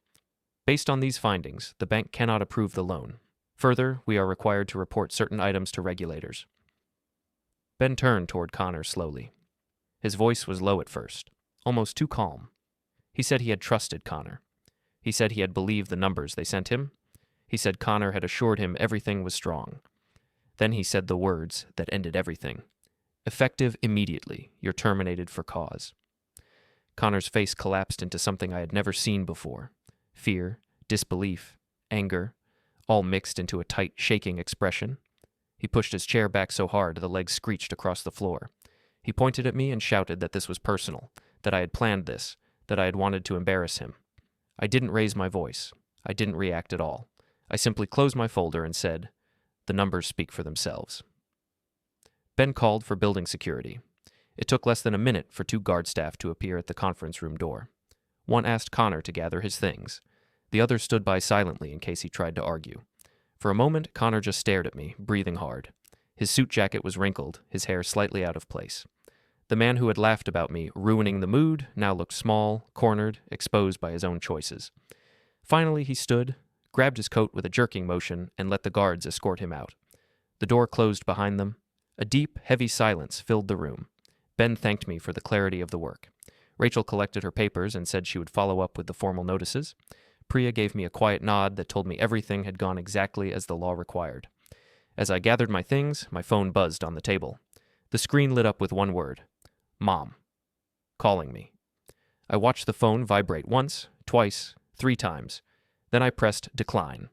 "Based on these findings, the bank cannot approve the loan. Further, we are required to report certain items to regulators." Ben turned toward Connor slowly. His voice was low at first, almost too calm. He said he had trusted Connor. He said he had believed the numbers they sent him. He said Connor had assured him everything was strong. Then he said the words that ended everything. "Effective immediately. You're terminated for cause." Connor's face collapsed into something I had never seen before. Fear, disbelief, anger, all mixed into a tight, shaking expression. He pushed his chair back so hard the legs screeched across the floor. He pointed at me and shouted that this was personal, that I had planned this, that I had wanted to embarrass him. I didn't raise my voice. I didn't react at all. I simply closed my folder and said, "The numbers speak for themselves." Ben called for building security. It took less than a minute for 2 guard staff to appear at the conference room door. One asked Connor to gather his things. The other stood by silently in case he tried to argue. For a moment, Connor just stared at me, breathing hard. His suit jacket was wrinkled, his hair slightly out of place. The man who had laughed about me ruining the mood now looked small, cornered, exposed by his own choices. Finally, he stood, grabbed his coat with a jerking motion, and let the guards escort him out. The door closed behind them. A deep, heavy silence filled the room. Ben thanked me for the clarity of the work. Rachel collected her papers and said she would follow up with the formal notices. Priya gave me a quiet nod that told me everything had gone exactly as the law required. As I gathered my things, my phone buzzed on the table. The screen lit up with one word: Mom. Calling me. I watched the phone vibrate once, twice, 3 times. Then I pressed decline.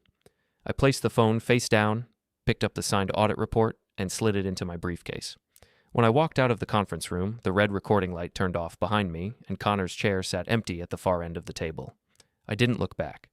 I placed the phone face down, picked up the signed audit report, and slid it into my briefcase. When I walked out of the conference room, the red recording light turned off behind me, and Connor's chair sat empty at the far end of the table. I didn't look back.